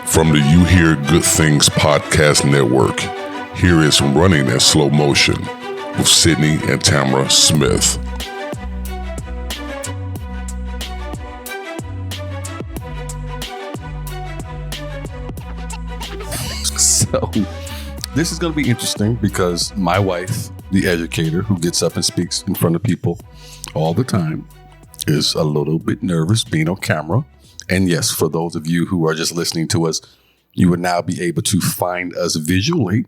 From the You Hear Good Things podcast network, here is Running in Slow Motion with Sidney and Tamra Smith. So this is going to be interesting because my wife, the educator who gets up and speaks in front of people all the time, is a little bit nervous being on camera. And yes, for those of you who are just listening to us, you would now be able to find us visually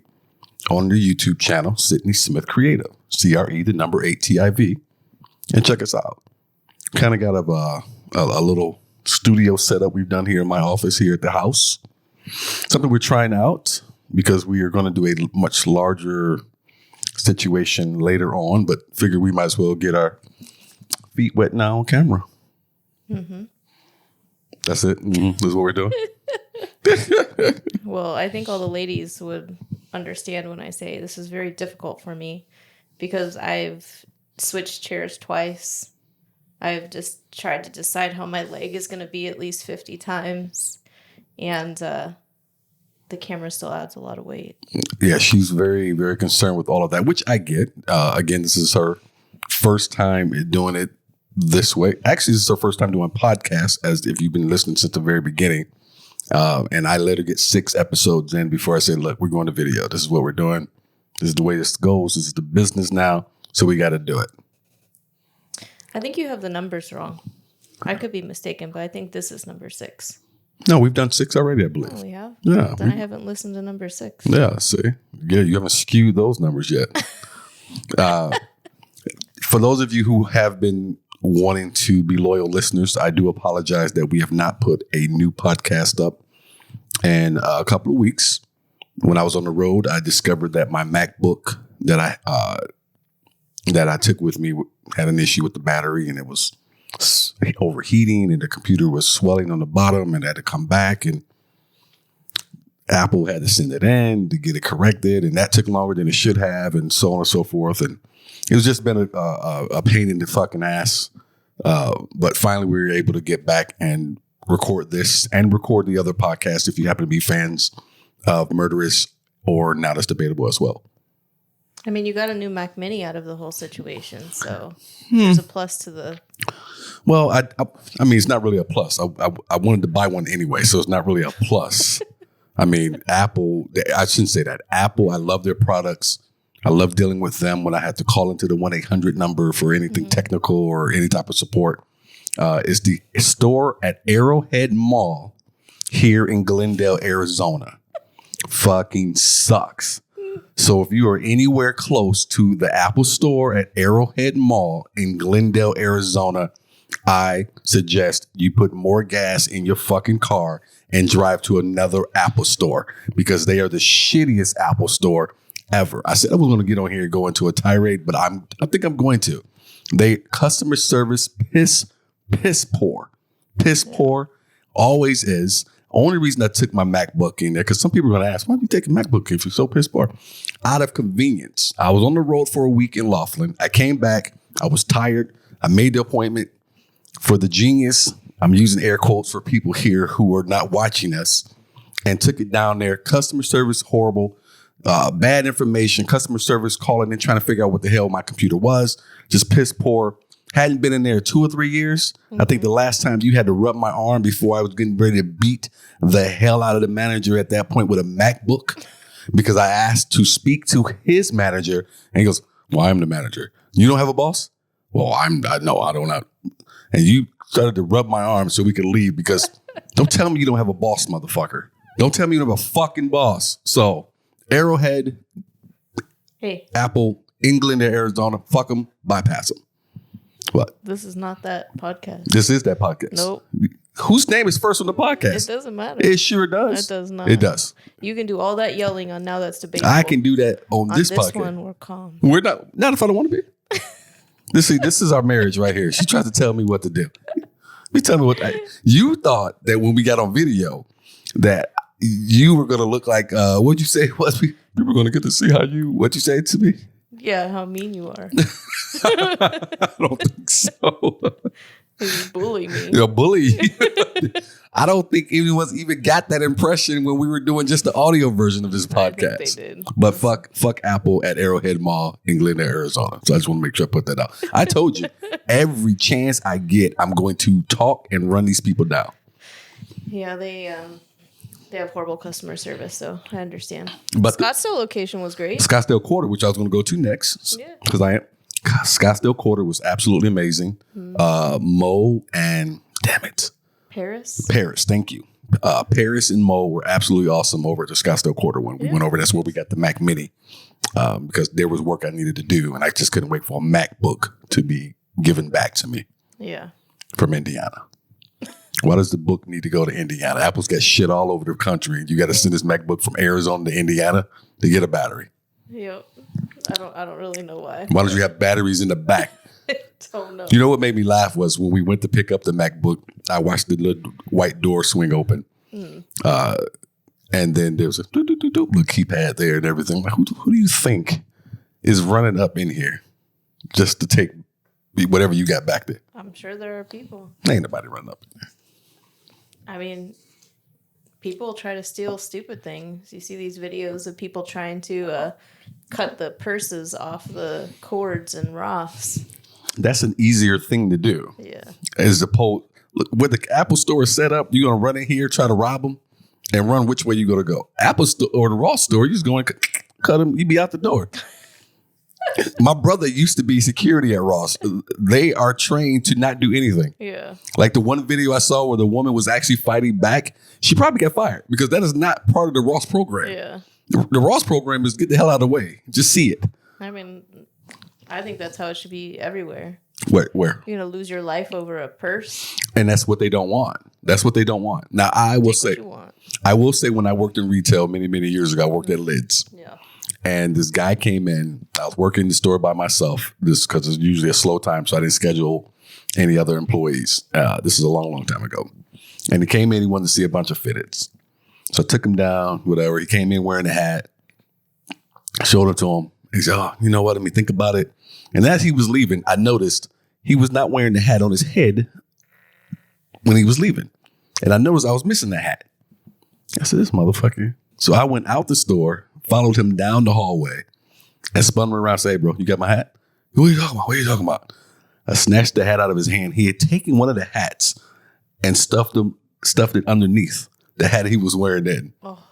on the YouTube channel, Sidney Smith Creative, CRE, the number 8 TIV, and check us out. Kind of got a little studio setup we've done here in my office here at the house. Something we're trying out because we are going to do a much larger situation later on, but figure we might as well get our feet wet now on camera. Mm-hmm. That's it. Mm-hmm. This is what we're doing. Well, I think all the ladies would understand when I say this is very difficult for me because I've switched chairs twice. I've just tried to decide how my leg is going to be at least 50 times. And the camera still adds a lot of weight. Yeah, she's very, very concerned with all of that, which I get. Again, this is her first time doing it this way. Actually, this is her first time doing podcasts, as if you've been listening since the very beginning. And I let her get 6 episodes in before I said, look, we're going to video. This is what we're doing. This is the way this goes. This is the business now. So we got to do it. I think you have the numbers wrong. I could be mistaken, but I think this is number 6. No, we've done 6 already, I believe. Oh, we have? Yeah. Then I haven't listened to number 6. Yeah, see? Yeah, you haven't skewed those numbers yet. For those of you who have been wanting to be loyal listeners, I do apologize that we have not put a new podcast up in a couple of weeks. When I was on the road, I discovered that my MacBook that I took with me had an issue with the battery, and it was overheating, and the computer was swelling on the bottom, and had to come back, and Apple had to send it in to get it corrected, and that took longer than it should have, and so on and so forth. And it was just been a pain in the fucking ass. But finally, we were able to get back and record this and record the other podcast if you happen to be fans of Murderous or Now That's Debatable as well. I mean, you got a new Mac Mini out of the whole situation, so there's a plus to the... Well, I mean, it's not really a plus. I wanted to buy one anyway, so it's not really a plus. I mean, Apple, I shouldn't say that. Apple, I love their products. I love dealing with them when I had to call into the 1-800 number for anything technical or any type of support. It's the store at Arrowhead Mall here in Glendale, Arizona. Fucking sucks. So if you are anywhere close to the Apple store at Arrowhead Mall in Glendale, Arizona, I suggest you put more gas in your fucking car and drive to another Apple store because they are the shittiest Apple store ever. I said I was going to get on here and go into a tirade, but I think I'm going to. They customer service piss poor, always is. Only reason I took my MacBook in there, because some people are going to ask, why do you take a MacBook if you're so piss poor? Out of convenience. I was on the road for a week in Laughlin. I came back. I was tired. I made the appointment for the genius. I'm using air quotes for people here who are not watching us, and took it down there. Customer service, horrible. Bad information. Customer service calling in, trying to figure out what the hell my computer was. Just piss poor. Hadn't been in there 2 or 3 years. I think the last time you had to rub my arm before I was getting ready to beat the hell out of the manager at that point with a MacBook, because I asked to speak to his manager, and he goes, well, I'm the manager. You don't have a boss? Well, I don't have. And you started to rub my arm so we could leave, because don't tell me you don't have a boss, motherfucker. Don't tell me you don't have a fucking boss. So Arrowhead, Hey, Apple, England, and Arizona, fuck them, bypass them. What? this is not that podcast. This is that podcast. Nope. Whose name is first on the podcast? It doesn't matter. It sure does. It does not. It does. You can do all that yelling on Now That's Debatable. I can do that on this podcast. On this one, we're calm. We're not if I don't want to be. This is our marriage right here. She tries to tell me what to do. You tell me what you thought that when we got on video that you were going to look like, what'd you say? We were going to get to see what you say to me. Yeah, how mean you are. I don't think so. You bully me. You're a bully. I don't think anyone's even got that impression when we were doing just the audio version of this podcast. I think they did. But fuck Apple at Arrowhead Mall in Glendale, Arizona. So I just want to make sure I put that out. I told you, every chance I get, I'm going to talk and run these people down. Yeah, they have horrible customer service, so I understand. But Scottsdale location was great. Scottsdale Quarter, which I was going to go to next, Yeah. because Scottsdale Quarter was absolutely amazing. Mo and damn it, Paris. Thank you. Paris and Mo were absolutely awesome over at the Scottsdale Quarter when we went over. That's where we got the Mac Mini, because there was work I needed to do, and I just couldn't wait for a MacBook to be given back to me. Yeah. From Indiana. Why does the book need to go to Indiana? Apple's got shit all over the country. You got to send this MacBook from Arizona to Indiana to get a battery. Yep. I don't really know why. Why don't you have batteries in the back? Don't know. You know what made me laugh was when we went to pick up the MacBook, I watched the little white door swing open. And then there was a little keypad there and everything. Like, who do you think is running up in here just to take whatever you got back there? I'm sure there are people. Ain't nobody running up in there. I mean, people try to steal stupid things. You see these videos of people trying to cut the purses off the cords in Ross. That's an easier thing to do. Yeah. As opposed, look, where the Apple store is set up, you're going to run in here, try to rob them, and run which way you going to go. Apple store or the Ross store, you just going to cut them, you be out the door. My brother used to be security at Ross. They are trained to not do anything. Yeah. Like the one video I saw where the woman was actually fighting back, she probably got fired because that is not part of the Ross program. Yeah. The Ross program is get the hell out of the way. Just see it. I mean, I think that's how it should be everywhere. Where? You're going to lose your life over a purse. And that's what they don't want. That's what they don't want. Now, I will say when I worked in retail many, many years ago, I worked at Lids. Yeah. And this guy came in. I was working in the store by myself. This because it's usually a slow time, so I didn't schedule any other employees. This is a long, long time ago. And he came in. He wanted to see a bunch of fitteds. So I took him down, whatever. He came in wearing a hat. I showed it to him. He said, "Oh, you know what? Let me think about it." And as he was leaving, I noticed he was not wearing the hat on his head when he was leaving. And I noticed I was missing the hat. I said, "This motherfucker." So I went out the store, followed him down the hallway, and spun him around and said, "Hey, bro, you got my hat?" "What are you talking about? What are you talking about?" I snatched the hat out of his hand. He had taken one of the hats and stuffed it underneath the hat he was wearing then. Oh.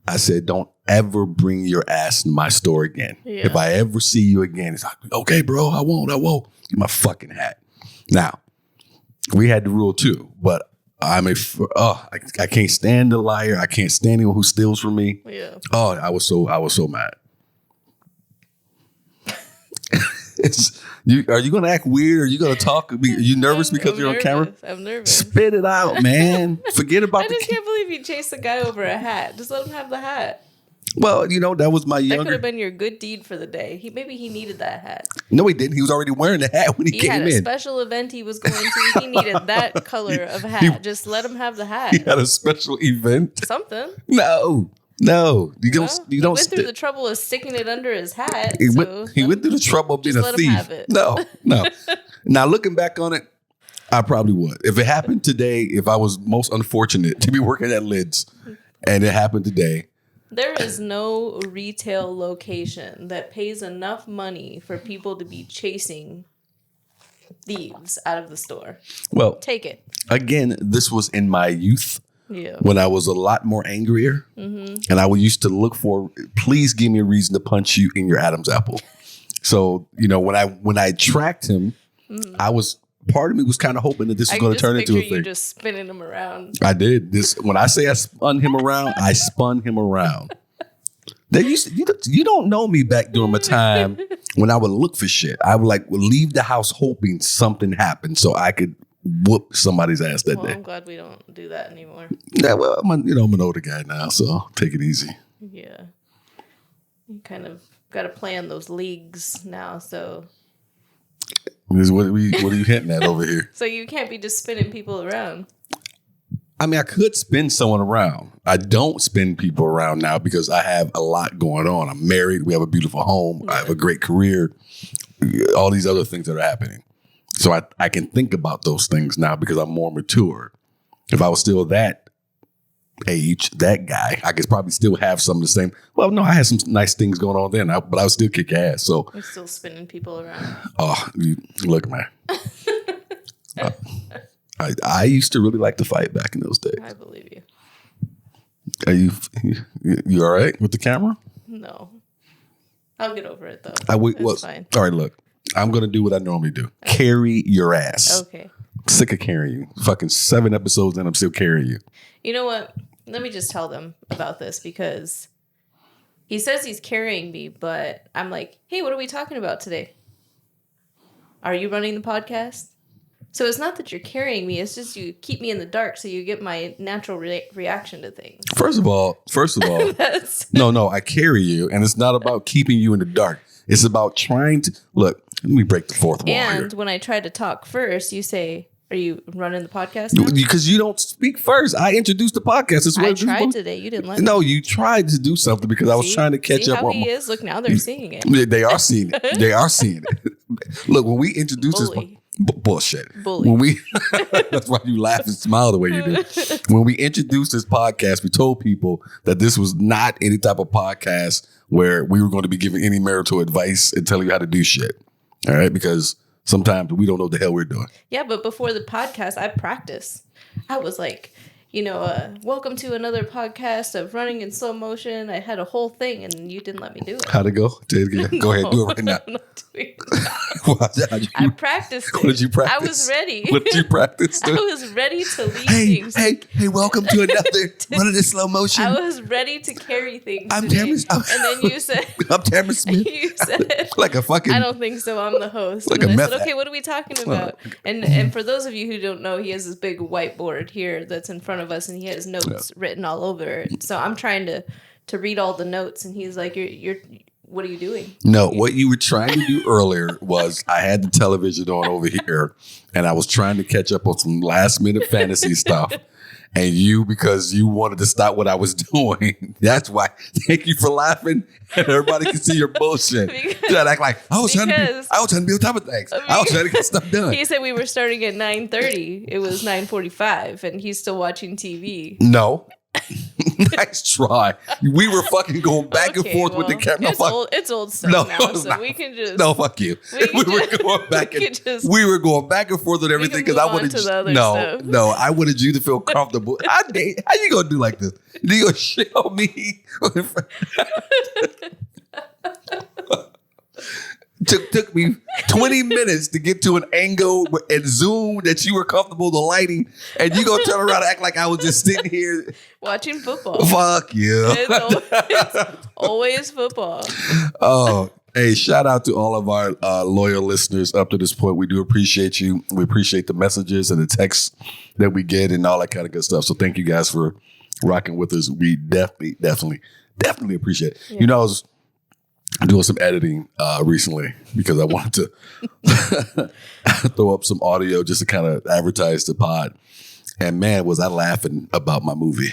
I said, "Don't ever bring your ass in my store again. Yeah. If I ever see you again," he's like, "Okay, bro, I won't. Get my fucking hat." Now, we had the rule too, but I can't stand a liar. I can't stand anyone who steals from me. Yeah. Oh, I was so mad. Are you going to act weird? Are you going to talk? Are you nervous because you're on camera? I'm nervous. Spit it out, man. Forget about I just can't believe you chased a guy over a hat. Just let him have the hat. Well, that was my younger. That could have been your good deed for the day. Maybe he needed that hat. No, he didn't. He was already wearing the hat when he came in. He had a special event he was going to. He needed that color of hat. Just let him have the hat. He had a special event? Something. No. You don't. He went through the trouble of sticking it under his hat. He went through the trouble of being a thief. Let him have it. No. Now, looking back on it, I probably would. If it happened today, if I was most unfortunate to be working at Lids and it happened today. There is no retail location that pays enough money for people to be chasing thieves out of the store. Well, take it. Again, this was in my youth. Yeah. When I was a lot more angrier, and I would used to look for, please give me a reason to punch you in your Adam's apple. So when I tracked him, part of me was kind of hoping that this was going to turn into a thing. You just spinning him around. I did this when I say I spun him around. I spun him around. You don't know me back during my time when I would look for shit. I would leave the house hoping something happened so I could whoop somebody's ass that day. I'm glad we don't do that anymore. Yeah, well, I'm an older guy now, so take it easy. Yeah, you kind of got to plan those leagues now. So, what are you hinting at over here? So you can't be just spinning people around. I mean, I could spin someone around. I don't spin people around now because I have a lot going on. I'm married. We have a beautiful home. Yeah. I have a great career. All these other things that are happening. So I can think about those things now because I'm more mature. If I was still that age, that guy, I could probably still have some of the same. Well, no, I had some nice things going on then, but I would still kick ass. So You're still spinning people around. oh, look, man. I used to really like to fight back in those days. I believe you. Are you all right with the camera? No. I'll get over it, though. It's fine. All right, look. I'm going to do what I normally do. Okay. Carry your ass. Okay. I'm sick of carrying you. Fucking 7 episodes and I'm still carrying you. You know what? Let me just tell them about this because he says he's carrying me, but I'm like, hey, what are we talking about today? Are you running the podcast? So it's not that you're carrying me. It's just you keep me in the dark so you get my natural reaction to things. First of all, no, I carry you. And it's not about keeping you in the dark. It's about trying to, look, let me break the fourth wall here. And when I try to talk first, you say, are you running the podcast now? Because you don't speak first. I introduced the podcast. I tried today. You didn't let me. No, you tried to do something because I was trying to catch up. How he is? Look, now they're seeing it. They are seeing it. They are seeing it. Look, when we introduced this bullshit. Bully. When we that's why you laugh and smile the way you do. When we introduced this podcast, we told people that this was not any type of podcast where we were going to be giving any marital advice and telling you how to do shit. All right, because sometimes we don't know what the hell we're doing. Yeah, but before the podcast, I practice. I was like, welcome to another podcast of running in slow motion. I had a whole thing, and you didn't let me do it. How'd it go? Say it again. Go ahead, do it right now. I'm not doing it. I practiced it. What did you practice? I was ready. What did you practice? I was ready to lead things. Hey, welcome to another running in slow motion. I was ready to carry things. I'm Tamra. And then you said, I'm Tamra Smith. You said, like a fucking. I don't think so. I'm the host. Like and a I said, meth okay, what are we talking about? And for those of you who don't know, he has this big whiteboard here that's in front of us, and he has notes written all over it. So I'm trying to read all the notes, and he's like, "You're what are you doing?" No, what you were trying to do earlier was I had the television on over here, and I was trying to catch up on some last minute fantasy stuff. And you, because you wanted to stop what I was doing, that's why. Thank you for laughing, and everybody can see your bullshit. You act like I was trying to be on top of things. I was trying to get stuff done. He said we were starting at 9:30. It was 9:45, and he's still watching TV. No. Nice try. We were fucking going back and forth with the camera. It's old stuff now, so we can just. No, fuck you. We were going back and forth with everything because I wanted No, I wanted you to feel comfortable. How you gonna do like this? You gonna show me? Took me 20 minutes to get to an angle and zoom that you were comfortable the lighting, and you gonna turn around and act like I was just sitting here watching football. Fuck you. It's always football. Oh, hey, shout out to all of our loyal listeners up to this point. We do appreciate you. We appreciate the messages and the texts that we get and all that kind of good stuff. So thank you guys for rocking with us. We definitely appreciate it. Yeah. I was doing some editing recently because I wanted to throw up some audio just to kind of advertise the pod. And man, was I laughing about my movie,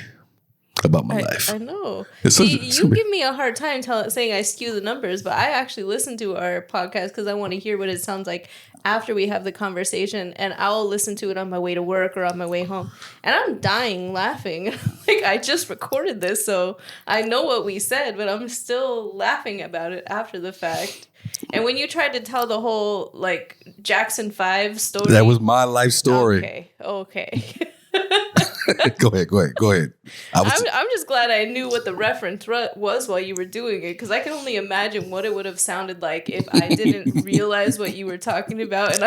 about my life. I know. You give me a hard time saying I skew the numbers, but I actually listen to our podcast because I want to hear what it sounds like after we have the conversation, and I'll listen to it on my way to work or on my way home. And I'm dying laughing. Like, I just recorded this, so I know what we said, but I'm still laughing about it after the fact. And when you tried to tell the whole, like, Jackson 5 story. That was my life story. Okay. Go ahead. I'm just glad I knew what the reference was while you were doing it, because I can only imagine what it would have sounded like if I didn't realize what you were talking about. And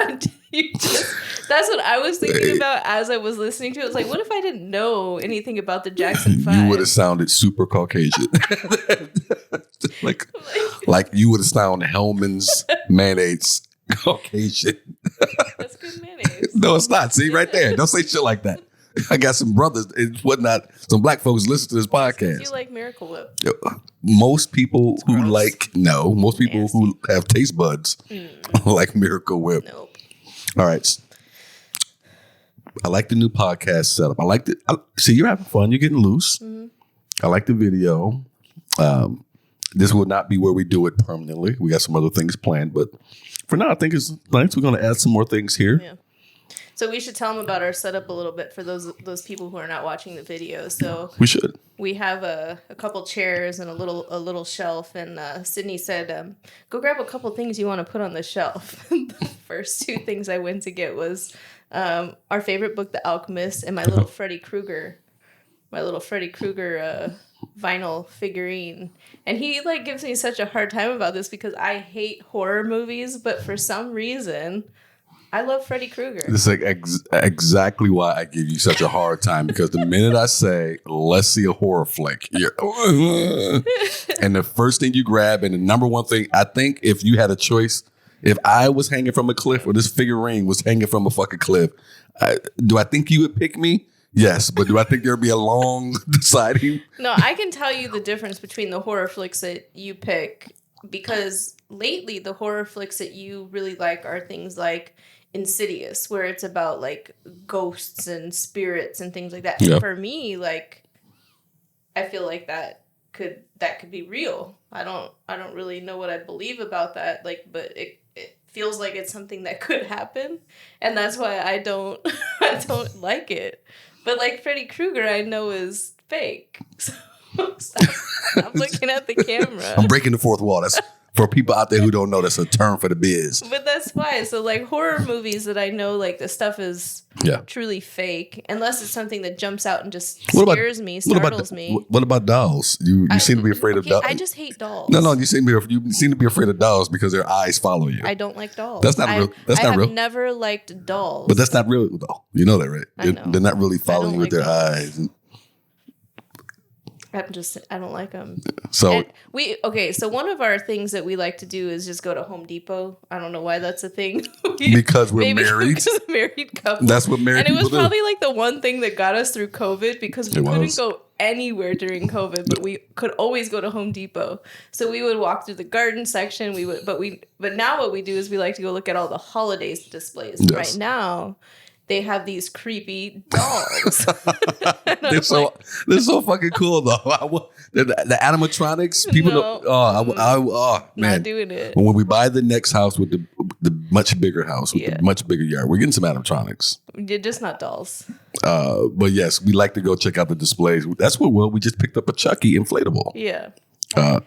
that's what I was thinking about as I was listening to it. It's like, what if I didn't know anything about the Jackson 5? You would have sounded super Caucasian. like you would have sounded Hellman's mayonnaise Caucasian. That's good mayonnaise. No, it's not. See, right there. Don't say shit like that. I got some brothers and whatnot. Some black folks listen to this podcast. You like Miracle Whip? Most people who who have taste buds like Miracle Whip. Nope. All right. I like the new podcast setup. I like it. See, you're having fun. You're getting loose. Mm-hmm. I like the video. This will not be where we do it permanently. We got some other things planned, but for now, I think it's nice. We're going to add some more things here. Yeah. So we should tell them about our setup a little bit for those people who are not watching the video. So We should. we have a couple chairs and a little shelf, and Sydney said, "Go grab a couple things you want to put on the shelf." The first two things I went to get was our favorite book, The Alchemist, and my little Freddy Krueger vinyl figurine. And he like gives me such a hard time about this because I hate horror movies, but for some reason I love Freddy Krueger. This is like exactly why I give you such a hard time, because the minute I say, let's see a horror flick, you're and the first thing you grab, and the number one thing, I think if you had a choice, if I was hanging from a cliff or this figurine was hanging from a fucking cliff, do I think you would pick me? Yes, but do I think there'd be a long deciding? No, I can tell you the difference between the horror flicks that you pick, because lately the horror flicks that you really like are things like Insidious, where it's about like ghosts and spirits and things like that. Yep. And for me, like, I feel like that could be real. I don't really know what I believe about that, like, but it feels like it's something that could happen, and that's why I don't like it. But like Freddy Krueger, I know is fake. So stop looking at the camera. I'm breaking the fourth wall. That's for people out there who don't know, that's a term for the biz. But that's why. So like horror movies that I know, like the stuff is truly fake, unless it's something that jumps out and just startles me. What about dolls? You seem to be afraid of dolls. I just hate dolls. No, you seem to be afraid of dolls because their eyes follow you. I don't like dolls. That's not real. That's not real. I've never liked dolls. But that's not real though. You know that, right? I know. They're not really following you with their dolls. eyes. I don't like them. So so one of our things that we like to do is just go to Home Depot. I don't know why that's a thing. Because we're married. Because a married couple. That's what married people do. And it was probably like the one thing that got us through COVID, because we couldn't go anywhere during COVID, but we could always go to Home Depot. So we would walk through the garden section. But now what we do is we like to go look at all the holidays displays. Yes. Right now, they have these creepy dolls. they're so fucking cool though. The animatronics, people. Man, not doing it. When we buy the next house with the much bigger house with the much bigger yard, we're getting some animatronics. You're just not dolls. But yes, we like to go check out the displays. That's what we just picked up a Chucky inflatable. Yeah.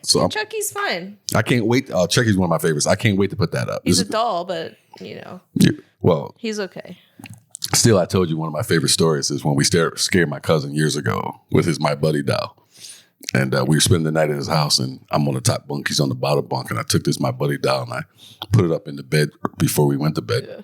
So Chucky's fun. I can't wait. Chucky's one of my favorites. I can't wait to put that up. He's a doll, but Yeah, he's okay. Still, I told you one of my favorite stories is when we scared my cousin years ago with his My Buddy doll. And we were spending the night at his house, and I'm on the top bunk. He's on the bottom bunk. And I took this My Buddy doll, and I put it up in the bed before we went to bed. Yeah.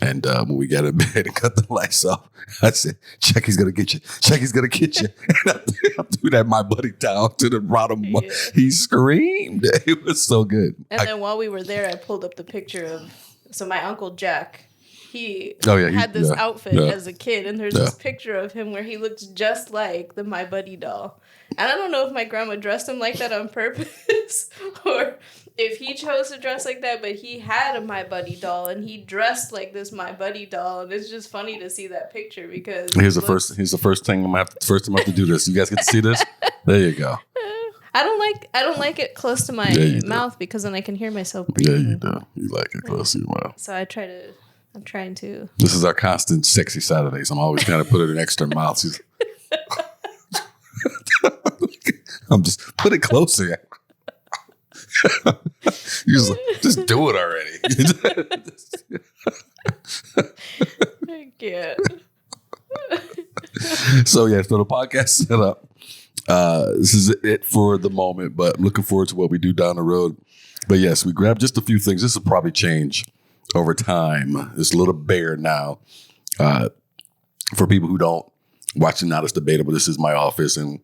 And when we got in bed and cut the lights off, I said, Chucky's going to get you. Chucky's going to get you. And I threw that My Buddy down to the bottom. Yeah. He screamed. It was so good. And then while we were there, I pulled up the picture of, so my Uncle Jack, he had this outfit as a kid, and there's this picture of him where he looks just like the My Buddy doll. And I don't know if my grandma dressed him like that on purpose or if he chose to dress like that, but he had a My Buddy doll, and he dressed like this My Buddy doll, and it's just funny to see that picture because here's the first time I have to do this. You guys get to see this? There you go. I don't like it close to my mouth because then I can hear myself breathing. Yeah, you do. You like it close to your mouth. So I'm trying to. This is our constant sexy Saturdays. I'm always trying to put it next to her mouth. I'm just put it closer. You just do it already. I can't. So the podcast set up. This is it for the moment, but I'm looking forward to what we do down the road. But yes, we grabbed just a few things. This will probably change over time. It's a little bare now. For people who don't watch the Not As Debatable, this is my office, and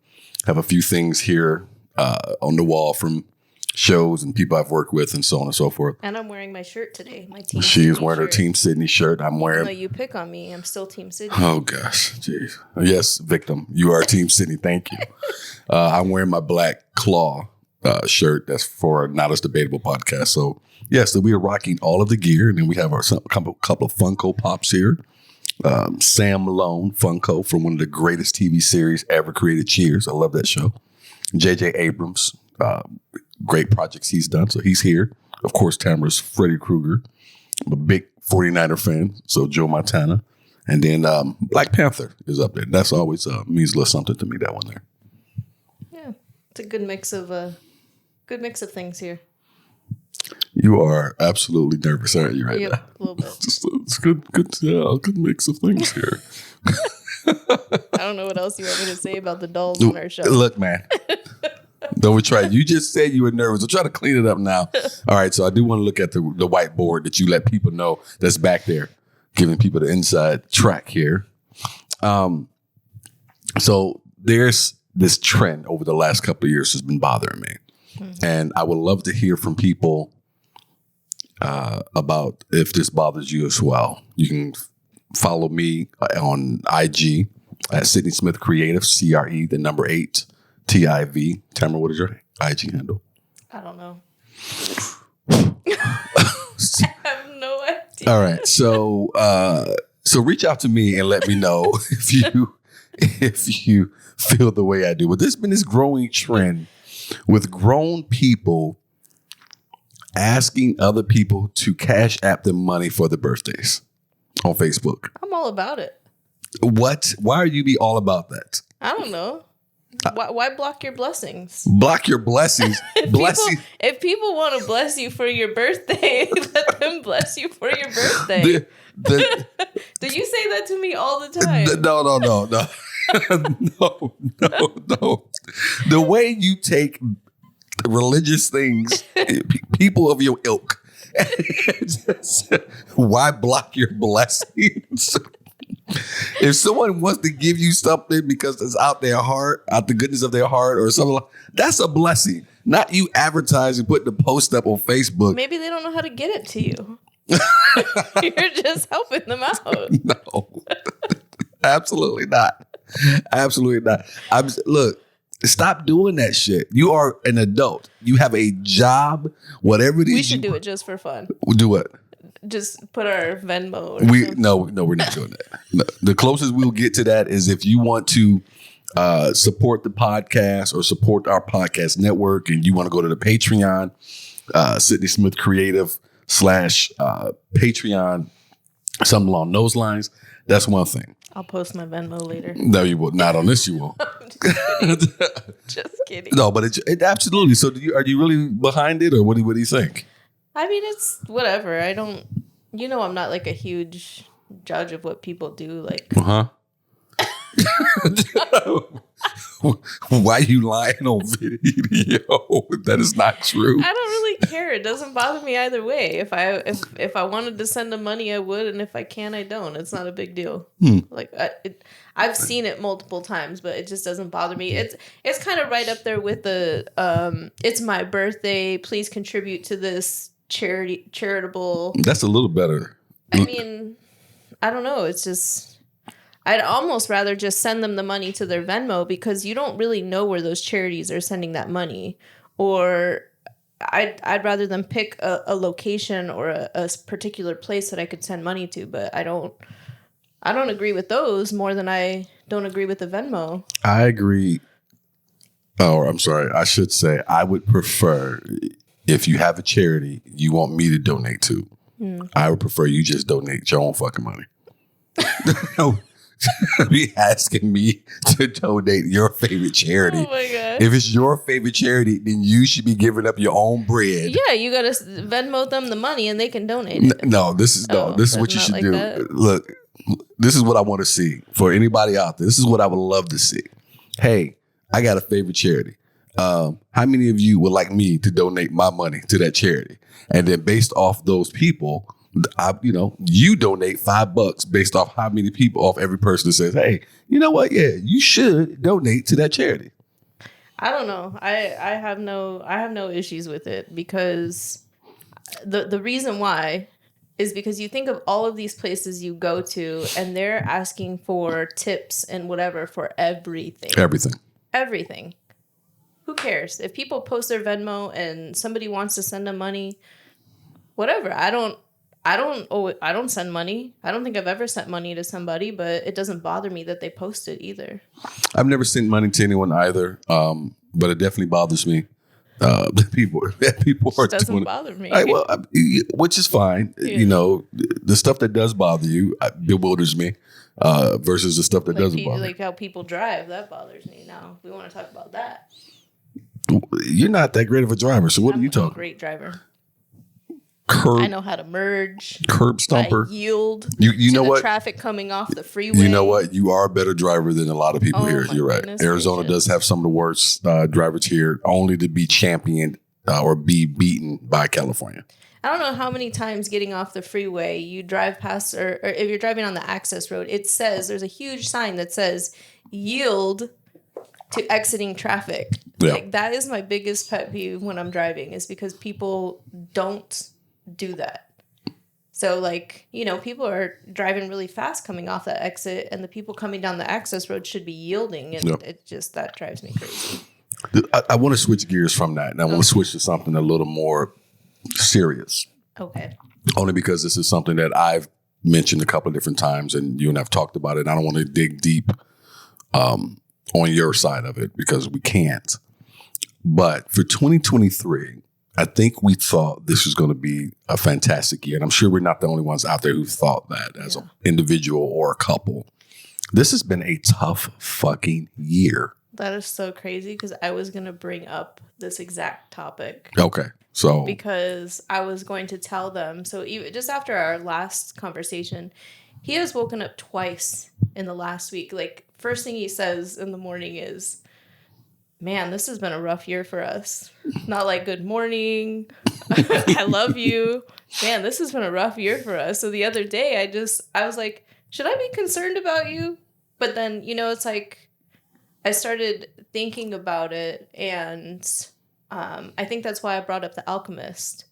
have a few things here on the wall from shows and people I've worked with and so on and so forth. And I'm wearing my shirt today. My team. She is wearing her Team Sidney shirt. I'm wearing. Even though you pick on me, I'm still Team Sidney. Oh gosh, jeez. Yes, victim. You are Team Sidney. Thank you. I'm wearing my Black Claw shirt. That's for Not As Debatable podcast. So yes, we are rocking all of the gear, and then we have our couple of Funko Pops here. Sam Malone Funko from one of the greatest TV series ever created. Cheers. I love that show. J.J. Abrams. Great projects he's done. So he's here. Of course, Tamra's Freddy Krueger. I'm a big 49er fan, so Joe Montana. And then Black Panther is up there. That's always means a little something to me, that one there. Yeah, it's a good mix of things here. You are absolutely nervous, aren't you, right Yep, now? a little bit. It's good mix of things here. I don't know what else you want me to say about the dolls on our show. Look, man. Don't we try? You just said you were nervous. We'll try to clean it up now. All right, so I do want to look at the whiteboard that you let people know that's back there, giving people the inside track here. So there's this trend over the last couple of years has been bothering me. Mm-hmm. And I would love to hear from people about if this bothers you as well. You can follow me on IG at Sidney Smith Creative, CRE, the number 8, TIV. Tamra, what is your IG handle? I don't know. I have no idea. All right. So reach out to me and let me know if you feel the way I do. But there's been this growing trend with grown people asking other people to cash app them money for their birthdays on Facebook. I'm all about it. What? Why are you be all about that? I don't know. Why block your blessings? Block your blessings. If people want to bless you for your birthday, let them bless you for your birthday. Do you say that to me all the time? No. No. The way you take religious things, people of your ilk, why block your blessings? If someone wants to give you something because it's out their heart, out the goodness of their heart or something, that's a blessing. Not you advertising, putting the post up on Facebook. Maybe they don't know how to get it to you. You're just helping them out. No, absolutely not. Absolutely not. Look, stop doing that shit. You are an adult. You have a job, whatever it is. We should do it just for fun. Do what? Just put our Venmo. No, we're not doing that. No. The closest we'll get to that is if you want to support the podcast or support our podcast network, and you want to go to the Patreon, Sidney Smith Creative / Patreon, something along those lines. That's one thing. I'll post my Venmo later. No, you will not on this. You won't. Just kidding. No, but it absolutely. So, are you really behind it, or what do you think? I mean, it's whatever. I don't. I'm not like a huge judge of what people do. Like, Why are you lying on video? That is not true. I don't really care. It doesn't bother me either way. If I wanted to send them money, I would, and if I can, I don't. It's not a big deal. Like I've seen it multiple times, but it just doesn't bother me. It's kind of right up there with the it's my birthday. Please contribute to this charitable. That's a little better. I mean, I don't know. It's just. I'd almost rather just send them the money to their Venmo because you don't really know where those charities are sending that money. Or I'd rather them pick a location or a particular place that I could send money to. But I don't agree with those more than I don't agree with the Venmo. I agree. Oh, I'm sorry. I should say I would prefer if you have a charity you want me to donate to. I would prefer you just donate your own fucking money. Be asking me to donate your favorite charity. Oh my God. If it's your favorite charity, then you should be giving up your own bread. Yeah, you gotta Venmo them the money and they can donate it. No, this is what you should do. That. Look, this is what I want to see for anybody out there. This is what I would love to see. Hey, I got a favorite charity. How many of you would like me to donate my money to that charity? And then based off those people, you donate $5 based off how many people, off every person that says, hey, you know what? Yeah, you should donate to that charity. I don't know. I have no issues with it because the reason why is because you think of all of these places you go to and they're asking for tips and whatever for everything. Everything. Who cares? If people post their Venmo and somebody wants to send them money, whatever. I don't send money. I don't think I've ever sent money to somebody, but it doesn't bother me that they post it either. I've never sent money to anyone either, but it definitely bothers me People are Doesn't doing bother me. which is fine. You know, the stuff that does bother you bewilders me versus the stuff that doesn't bother. Like how people drive, that bothers me. Now we want to talk about that. You're not that great of a driver, so what are you talking? I'm a great driver. Curb, I know how to merge. Curb stomper. I yield. You know the what? Traffic coming off the freeway. You know what? You are a better driver than a lot of people here. My You're right. Arizona does have some of the worst drivers here, only to be championed or be beaten by California. I don't know how many times getting off the freeway you drive past, or if you're driving on the access road, it says there's a huge sign that says yield to exiting traffic. Yeah. Like, that is my biggest pet peeve when I'm driving, is because people don't do that. So, like, you know, people are driving really fast coming off that exit, and the people coming down the access road should be yielding, and it just, that drives me crazy. I want to switch gears from that, and I want to switch to something a little more serious. Okay. Only because this is something that I've mentioned a couple of different times, and you and I've talked about it. And I don't want to dig deep on your side of it because we can't. But for 2023, I think we thought this was going to be a fantastic year. And I'm sure we're not the only ones out there who thought that as an individual or a couple. This has been a tough fucking year. That is so crazy, because I was going to bring up this exact topic. Okay. So because I was going to tell them. So even just after our last conversation, he has woken up twice in the last week. Like, first thing he says in the morning is, man, this has been a rough year for us. Not like, good morning, I love you. Man, this has been a rough year for us. So the other day, I was like, should I be concerned about you? But then, you know, it's like, I started thinking about it, and I think that's why I brought up The Alchemist.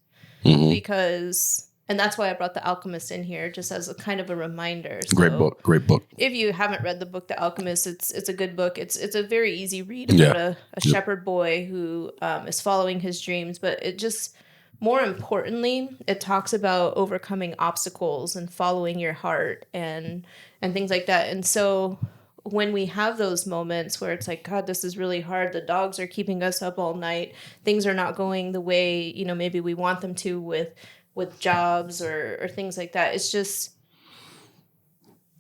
Because, and that's why I brought The Alchemist in here, just as a kind of a reminder. So great book. If you haven't read the book The Alchemist, it's a good book. It's a very easy read about a shepherd boy who is following his dreams, but it just, more importantly, it talks about overcoming obstacles and following your heart and things like that. And so when we have those moments where it's like, God, this is really hard, the dogs are keeping us up all night, things are not going the way, you know, maybe we want them to with jobs or things like that. It's just,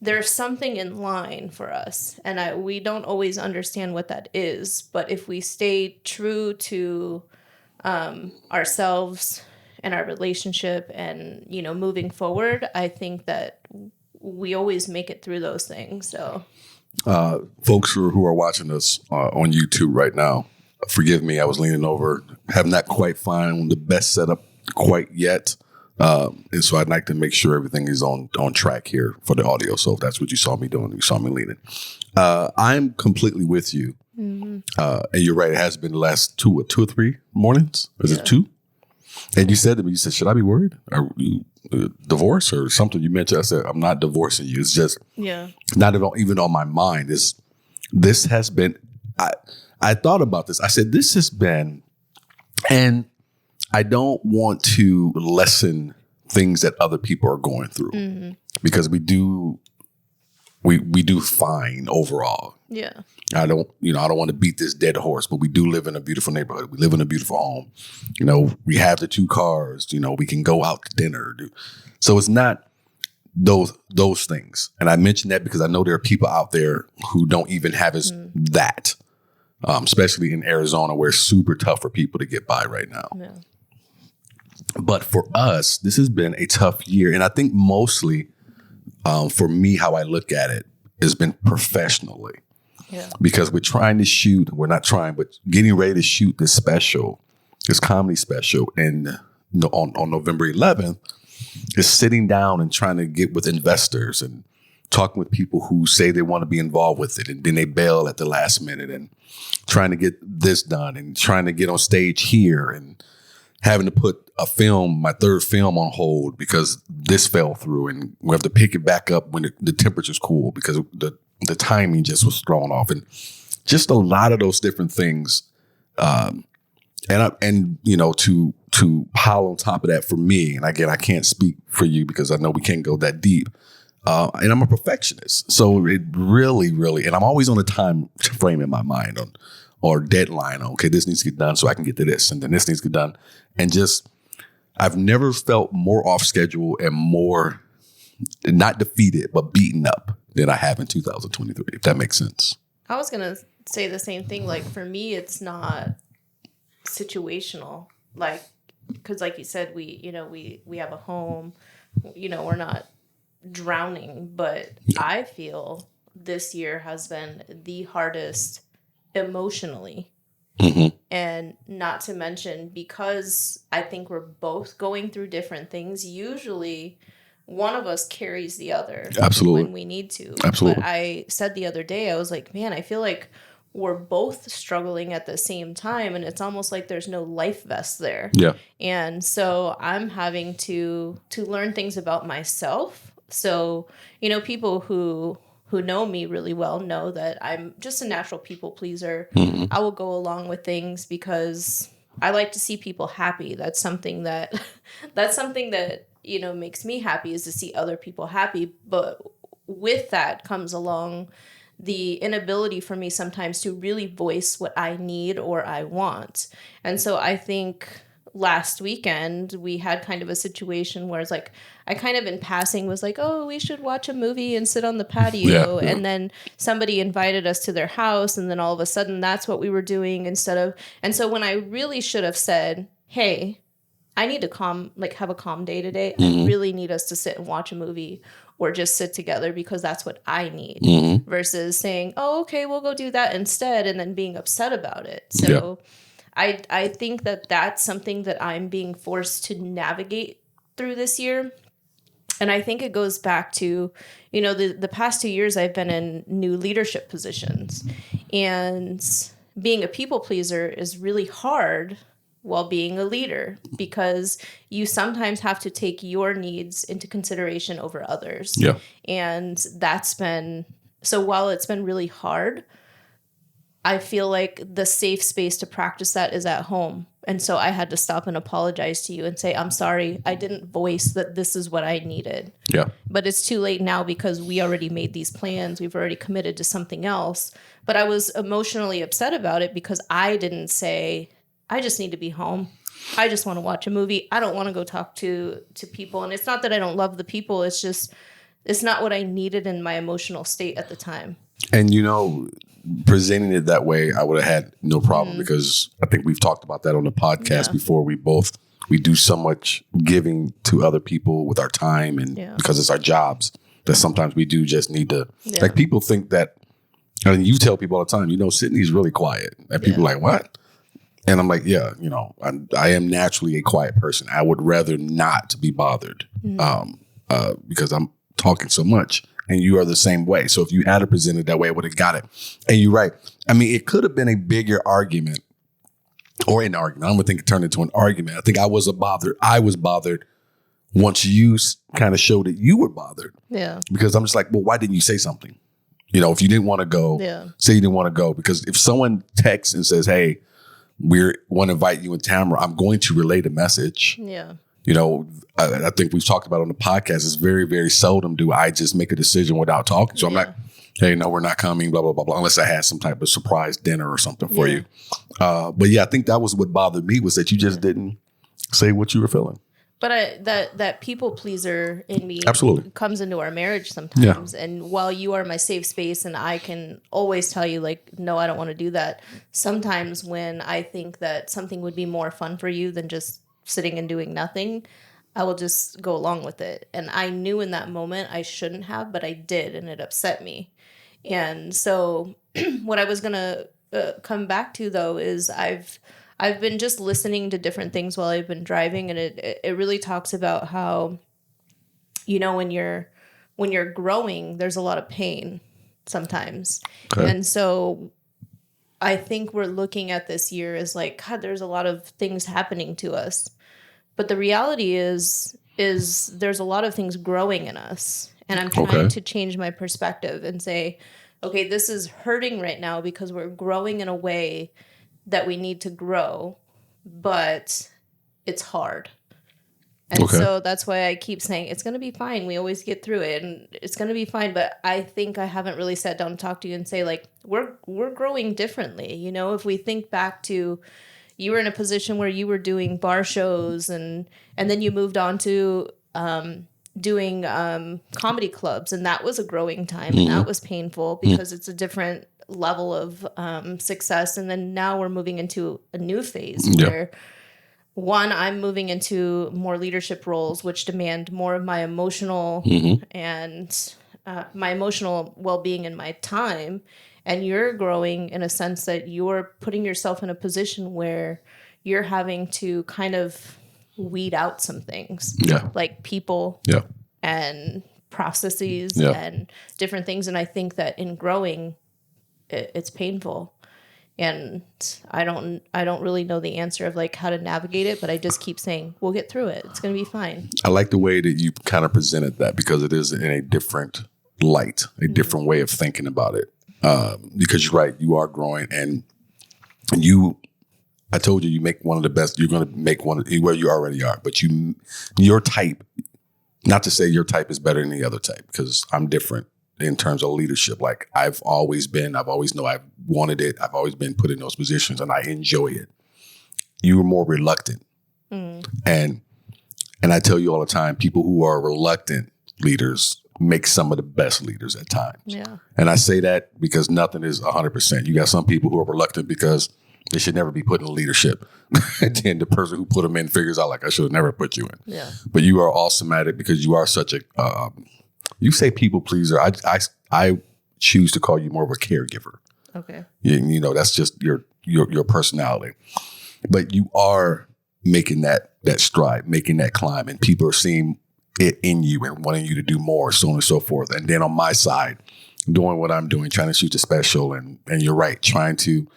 there's something in line for us, and we don't always understand what that is. But if we stay true to ourselves and our relationship, and, you know, moving forward, I think that we always make it through those things. So, folks who are watching us on YouTube right now, forgive me. I was leaning over, have not quite found the best setup quite yet. And so I'd like to make sure everything is on track here for the audio. So if that's what you saw me doing, you saw me leaning. I'm completely with you. And you're right. It has been the last two or three mornings. Is it two? And you said to me, you said, should I be worried? Are you divorce or something? You mentioned, I said, I'm not divorcing you. It's just not even on my mind. This has been, I thought about this. I said, this has been, and I don't want to lessen things that other people are going through because we do fine overall. Yeah. I don't want to beat this dead horse, but we do live in a beautiful neighborhood. We live in a beautiful home. You know, we have the 2 cars, you know, we can go out to dinner. So it's not those things. And I mention that because I know there are people out there who don't even have that, especially in Arizona, where it's super tough for people to get by right now. Yeah. But for us, this has been a tough year. And I think mostly for me, how I look at it has been professionally. Yeah. Because we're trying to shoot, we're not trying, but getting ready to shoot this comedy special. And on November 11th, is sitting down and trying to get with investors and talking with people who say they want to be involved with it. And then they bail at the last minute, and trying to get this done and trying to get on stage here and having to put my 3rd film on hold because this fell through, and we have to pick it back up when the temperature's cool because the timing just was thrown off, and just a lot of those different things. And you know, to pile on top of that for me, and again, I can't speak for you because I know we can't go that deep. And I'm a perfectionist. So it really, really, and I'm always on a time frame in my mind or deadline. Okay, this needs to get done so I can get to this, and then this needs to get done. And just, I've never felt more off schedule and more not defeated, but beaten up than I have in 2023, if that makes sense. I was going to say the same thing. Like, for me, it's not situational. Like, because like you said, we have a home, we're not drowning, but I feel this year has been the hardest emotionally. And not to mention, because I think we're both going through different things, usually one of us carries the other. Absolutely. When we need to. Absolutely. But I said the other day, I was like, man, I feel like we're both struggling at the same time, and it's almost like there's no life vest there. Yeah. And so I'm having to learn things about myself. So, people who know me really well know that I'm just a natural people pleaser. I will go along with things because I like to see people happy. That's something that makes me happy, is to see other people happy. But with that comes along the inability for me sometimes to really voice what I need or I want. And so I think last weekend we had kind of a situation where it's like, I kind of in passing was like, oh, we should watch a movie and sit on the patio. Yeah. And then somebody invited us to their house, and then all of a sudden that's what we were doing instead of. And so when I really should have said, hey, I need to have a calm day today. I really need us to sit and watch a movie or just sit together because that's what I need, versus saying, oh, okay, we'll go do that instead, and then being upset about it. So I think that that's something that I'm being forced to navigate through this year. And I think it goes back to, the past 2 years I've been in new leadership positions, and being a people pleaser is really hard while being a leader, because you sometimes have to take your needs into consideration over others. Yeah. And so while it's been really hard, I feel like the safe space to practice that is at home. And so I had to stop and apologize to you and say, I'm sorry, I didn't voice that this is what I needed. Yeah. But it's too late now because we already made these plans. We've already committed to something else. But I was emotionally upset about it because I didn't say, I just need to be home. I just want to watch a movie. I don't want to go talk to people. And it's not that I don't love the people. It's just, it's not what I needed in my emotional state at the time. And, presenting it that way, I would have had no problem, because I think we've talked about that on the podcast before. We do so much giving to other people with our time, and because it's our jobs, that sometimes we do just need to, like, people think that, and you tell people all the time, Sidney's really quiet. And people are like, what? And I'm like, I am naturally a quiet person. I would rather not be bothered because I'm talking so much. And you are the same way. So if you had to present it that way, I would have got it. And you're right. I mean, it could have been a bigger argument, or an argument. I don't think it turned into an argument. I think I was bothered once you kind of showed that you were bothered. Yeah. Because I'm just like, well, why didn't you say something? If you didn't want to go, say you didn't want to go. Because if someone texts and says, hey, we want to invite you and Tamra, I'm going to relay the message. Yeah. I think we've talked about on the podcast, it's very, very seldom do I just make a decision without talking. So I'm like, hey, no, we're not coming, blah, blah, blah, blah, unless I had some type of surprise dinner or something for you. But I think that was what bothered me, was that you just didn't say what you were feeling. But that people pleaser in me absolutely comes into our marriage sometimes. Yeah. And while you are my safe space and I can always tell you, like, no, I don't want to do that. Sometimes when I think that something would be more fun for you than just sitting and doing nothing, I will just go along with it. And I knew in that moment I shouldn't have, but I did, and it upset me. And so what I was going to come back to, though, is I've been just listening to different things while I've been driving, and it really talks about how, when you're growing, there's a lot of pain sometimes. Okay. And so I think we're looking at this year as like, God, there's a lot of things happening to us. But the reality is there's a lot of things growing in us. And I'm trying to change my perspective and say, okay, this is hurting right now because we're growing in a way that we need to grow, but it's hard. And so that's why I keep saying it's going to be fine. We always get through it and it's going to be fine. But I think I haven't really sat down to talk to you and say, like, we're growing differently. You know, if we think back to you were in a position where you were doing bar shows and then you moved on to doing comedy clubs. And that was a growing time. And that was painful because it's a different level of success. And then now we're moving into a new phase where one, I'm moving into more leadership roles, which demand more of my emotional and my emotional well-being and my time. And you're growing in a sense that you're putting yourself in a position where you're having to kind of weed out some things, like people and processes and different things. And I think that in growing, it's painful. And I don't really know the answer of like how to navigate it, but I just keep saying, we'll get through it. It's going to be fine. I like the way that you kind of presented that because it is in a different light, a different way of thinking about it. Because you're right, you are growing and I told you, you make one of the best, you're going to make one where you already are, but your type, not to say your type is better than the other type because I'm different. In terms of leadership, like I've always know I've wanted it. I've always been put in those positions and I enjoy it. You were more reluctant. And I tell you all the time, people who are reluctant leaders make some of the best leaders at times. Yeah. And I say that because nothing is 100%. You got some people who are reluctant because they should never be put in leadership. And then the person who put them in figures out like, I should have never put you in. Yeah. But you are awesome at it because you are such a, you say people pleaser. I choose to call you more of a caregiver. Okay. You know, that's just your personality. But you are making that stride, making that climb, and people are seeing it in you and wanting you to do more, so on and so forth. And then on my side, doing what I'm doing, trying to shoot the special, and you're right, trying to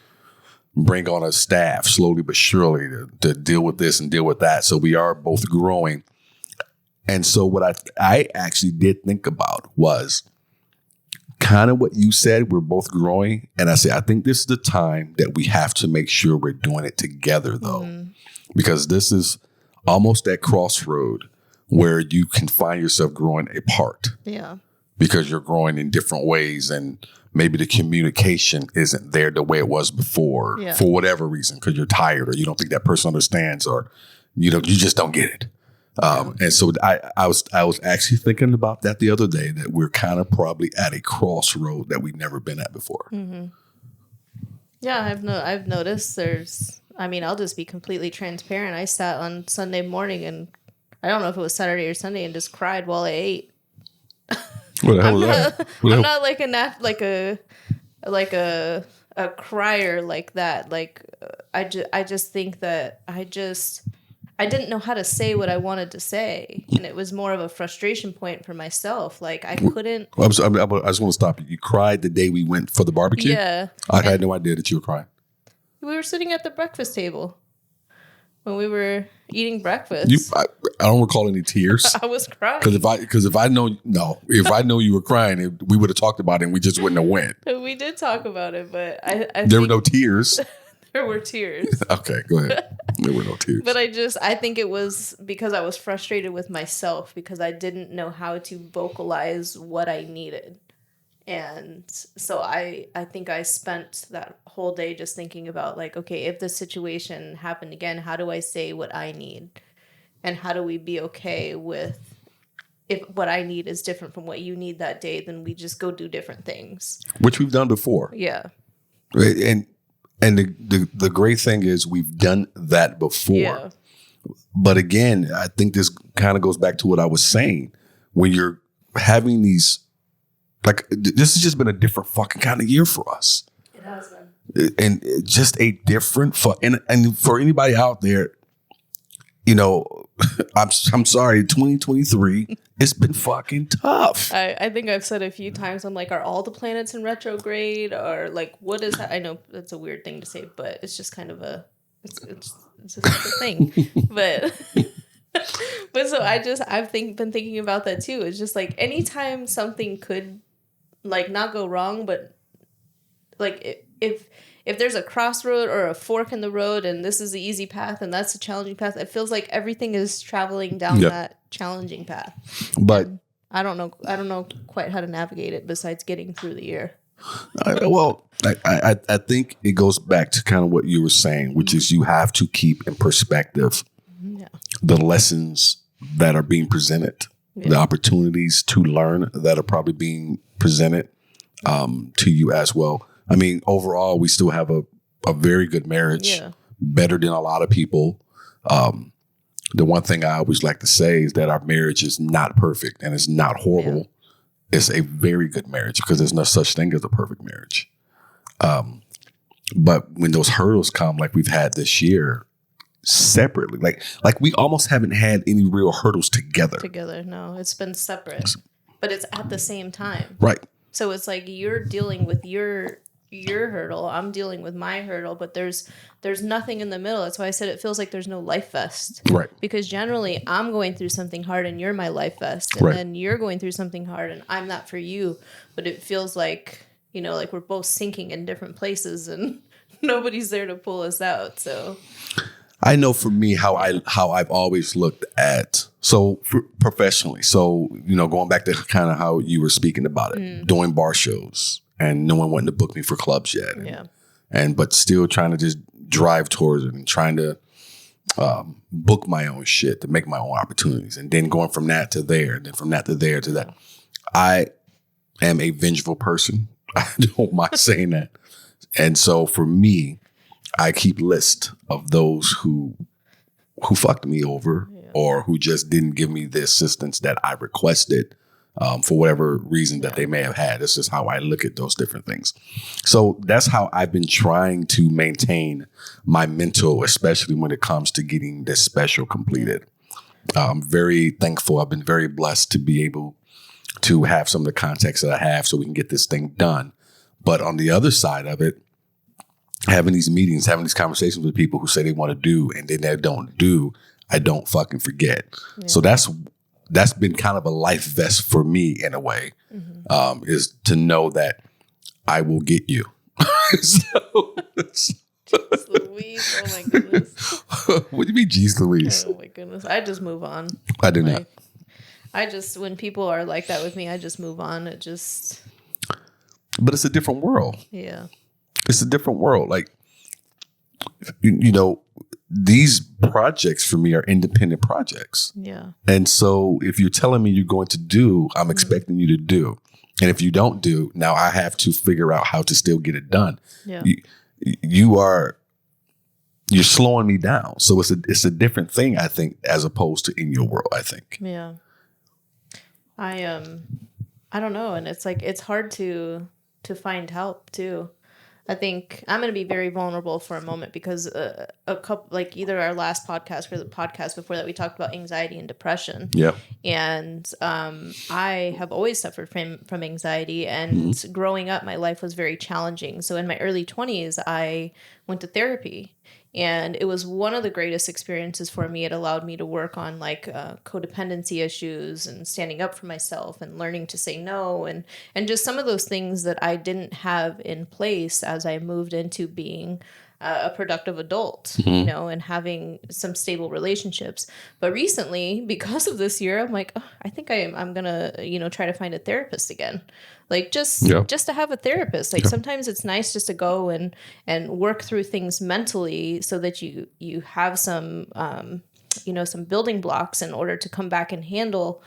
bring on a staff slowly but surely to deal with this and deal with that. So we are both growing. And so what I actually did think about was kind of what you said, we're both growing. And I say, I think this is the time that we have to make sure we're doing it together, though, because this is almost that crossroad where you can find yourself growing apart. Yeah. Because you're growing in different ways and maybe the communication isn't there the way it was before for whatever reason, because you're tired or you don't think that person understands or, you just don't get it. And so I was actually thinking about that the other day, that we're kind of probably at a crossroad that we've never been at before. Mm-hmm. Yeah, I've noticed I'll just be completely transparent. I sat on Sunday morning and I don't know if it was Saturday or Sunday and just cried while I ate. What the hell was that? I'm not like a crier like that. Like I just think that I didn't know how to say what I wanted to say. And it was more of a frustration point for myself. Like I couldn't. I just want to stop you. You cried the day we went for the barbecue? Yeah. I had no idea that you were crying. We were sitting at the breakfast table when we were eating breakfast. I don't recall any tears. I was crying. Because if I know you were crying, we would have talked about it and we just wouldn't have went. We did talk about it, but I there were no tears. There were tears. Okay, go ahead. There were no tears. But I think it was because I was frustrated with myself because I didn't know how to vocalize what I needed. And so I think I spent that whole day just thinking about like, okay, if this situation happened again, how do I say what I need? And how do we be okay with if what I need is different from what you need that day, then we just go do different things. Which we've done before. Yeah. Right. And the great thing is we've done that before. Yeah. But again, I think this kind of goes back to what I was saying. When you're having these, like, this has just been a different fucking kind of year for us. It has been. And just a different, and for anybody out there, I'm sorry, 2023, it's been fucking tough. I think I've said a few times, I'm like, are all the planets in retrograde? Or like, what is that? I know that's a weird thing to say, but it's just kind of it's a thing. But so I've been thinking about that too. It's just like anytime something could like not go wrong, but like if there's a crossroad or a fork in the road and this is the easy path and that's the challenging path, it feels like everything is traveling down that challenging path. But and I don't know quite how to navigate it besides getting through the year. I think it goes back to kind of what you were saying, which is you have to keep in perspective the lessons that are being presented, the opportunities to learn that are probably being presented to you as well. I mean, overall, we still have a very good marriage, better than a lot of people. The one thing I always like to say is that our marriage is not perfect and it's not horrible. Yeah. It's a very good marriage because there's no such thing as a perfect marriage. But when those hurdles come, like we've had this year, separately, like we almost haven't had any real hurdles together. No, it's been separate, but it's at the same time. Right. So it's like you're dealing with your hurdle, I'm dealing with my hurdle, but there's nothing in the middle. That's why I said it feels like there's no life vest. Right. Because generally I'm going through something hard and you're my life vest. And then you're going through something hard and I'm not for you. But it feels like, like we're both sinking in different places and nobody's there to pull us out. So I know for me how I've always looked at professionally. So, going back to kind of how you were speaking about it, doing bar shows. And no one wanted to book me for clubs yet. But still trying to just drive towards it and trying to book my own shit to make my own opportunities. And then going from that to there, and then from that to there to that. I am a vengeful person. I don't mind saying that. And so for me, I keep list of those who fucked me over or who just didn't give me the assistance that I requested. For whatever reason that they may have had. This is how I look at those different things. So that's how I've been trying to maintain my mental, especially when it comes to getting this special completed. I'm very thankful. I've been very blessed to be able to have some of the context that I have so we can get this thing done. But on the other side of it, having these meetings, having these conversations with people who say they want to do and then they don't do, I don't fucking forget. Yeah. So that's been kind of a life vest for me in a way, is to know that I will get you. Jeez Louise, oh my goodness. What do you mean, jeez Louise? Oh my goodness, I just move on. I do not. When people are like that with me, I just move on. But it's a different world. Yeah. It's a different world. Like, these projects for me are independent projects. Yeah. And so if you're telling me you're going to do, I'm expecting you to do. And if you don't do, now I have to figure out how to still get it done. Yeah. You're slowing me down. So it's a different thing, I think, as opposed to in your world, I think. Yeah. I don't know. And it's like, it's hard to find help too. I think I'm going to be very vulnerable for a moment because a couple, like either our last podcast or the podcast before that, we talked about anxiety and depression. Yeah. And I have always suffered from anxiety, and growing up, my life was very challenging. So in my early 20s, I went to therapy. And it was one of the greatest experiences for me. It allowed me to work on codependency issues and standing up for myself and learning to say no and just some of those things that I didn't have in place as I moved into being a productive adult, and having some stable relationships. But recently, because of this year, I'm like, I think I'm gonna, try to find a therapist again. Like just to have a therapist. Like sometimes it's nice just to go and work through things mentally so that you have some some building blocks in order to come back and handle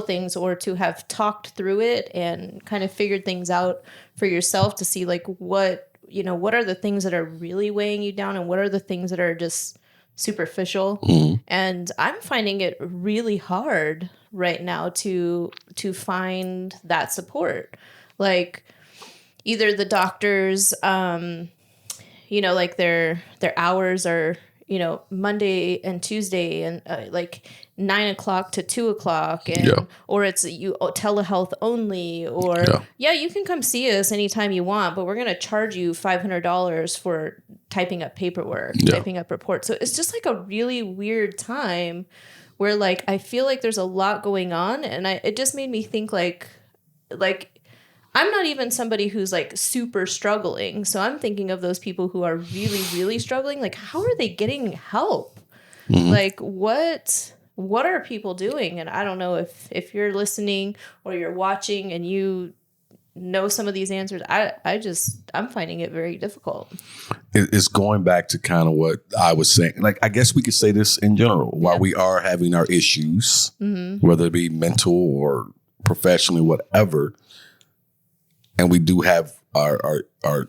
things, or to have talked through it and kind of figured things out for yourself to see like what are the things that are really weighing you down and what are the things that are just superficial. And I'm finding it really hard right now to find that support. Like either the doctors, like their hours are, Monday and Tuesday and 9 o'clock to 2 o'clock, and or it's telehealth only, or you can come see us anytime you want, but we're gonna charge you $500 for typing up paperwork, typing up reports. So it's just like a really weird time where like I feel like there's a lot going on, and it just made me think like I'm not even somebody who's like super struggling. So I'm thinking of those people who are really, really struggling. Like, how are they getting help? Like, what are people doing? And I don't know if you're listening or you're watching and you know some of these answers. I'm finding it very difficult. It's going back to kind of what I was saying. Like, I guess we could say this in general. While we are having our issues, whether it be mental or professionally, whatever, and we do have our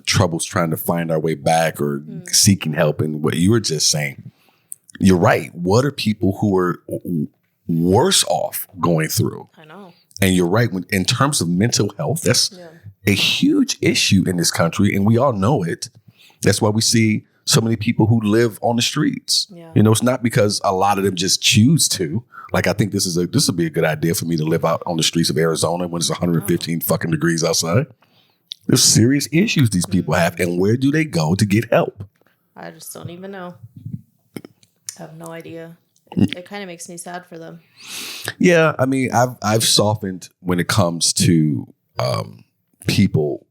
troubles trying to find our way back or seeking help. And what you were just saying, you're right. What are people who are worse off going through? I know. And you're right. In terms of mental health, that's a huge issue in this country. And we all know it. That's why we see so many people who live on the streets. Yeah. You know, it's not because a lot of them just choose to. Like, I think this would be a good idea for me to live out on the streets of Arizona when it's 115 fucking degrees outside. There's serious issues these people have. And where do they go to get help? I just don't even know. I have no idea. It kind of makes me sad for them. Yeah, I mean, I've softened when it comes to people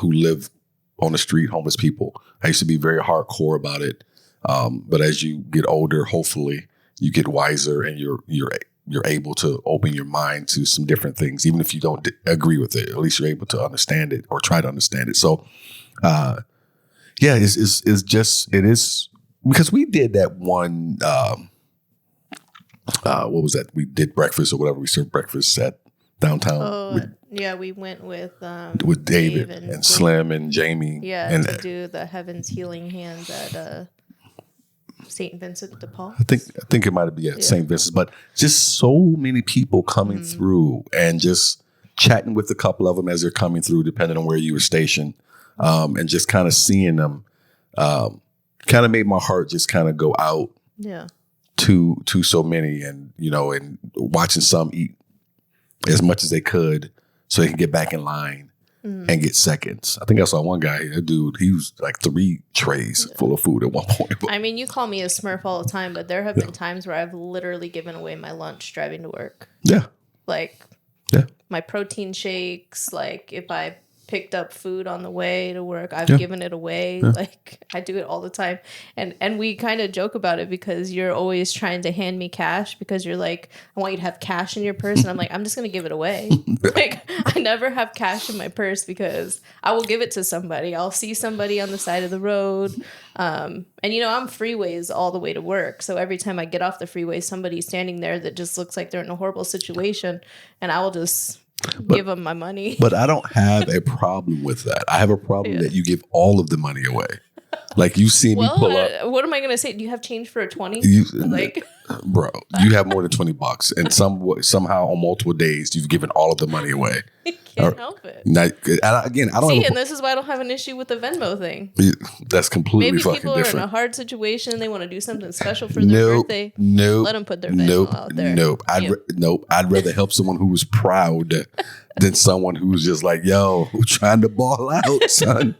who live on the street, homeless people. I used to be very hardcore about it, but as you get older, hopefully you get wiser and you're able to open your mind to some different things, even if you don't agree with it. At least you're able to understand it or try to understand it. So, it is because we did that one. What was that? We did breakfast or whatever. We served breakfast at downtown. Oh, we went with David and Slim and Jamie. Yeah, and to do the Heaven's Healing Hands at St. Vincent de Paul. I think it might have been St. Vincent's, but just so many people coming through and just chatting with a couple of them as they're coming through, depending on where you were stationed, and just kind of seeing them, kind of made my heart just kind of go out. Yeah. To so many, and and watching some eat as much as they could so they can get back in line and get seconds. I think I saw one guy, that dude, he was like 3 trays full of food at one point. I mean, you call me a Smurf all the time, but there have been times where I've literally given away my lunch driving to work. Yeah. Like, my protein shakes, like if I picked up food on the way to work, I've given it away. Like, I do it all the time. And we kind of joke about it because you're always trying to hand me cash because you're like, I want you to have cash in your purse. And I'm like, I'm just going to give it away. Like, I never have cash in my purse because I will give it to somebody. I'll see somebody on the side of the road. And I'm freeways all the way to work. So every time I get off the freeway, somebody's standing there that just looks like they're in a horrible situation. And I will just give them my money. But I don't have a problem with that. I have a problem that you give all of the money away. Like, you see me pull up. What am I going to say? Do you have change for a 20? Bro, you have more than $20, and somehow on multiple days you've given all of the money away. Can't help it. I don't. And this is why I don't have an issue with the Venmo thing. That's completely fucking different. Maybe people are in a hard situation. They want to do something special for their birthday. Let them put their Venmo out there. I'd rather help someone who's proud than someone who's just like, yo, trying to ball out, son.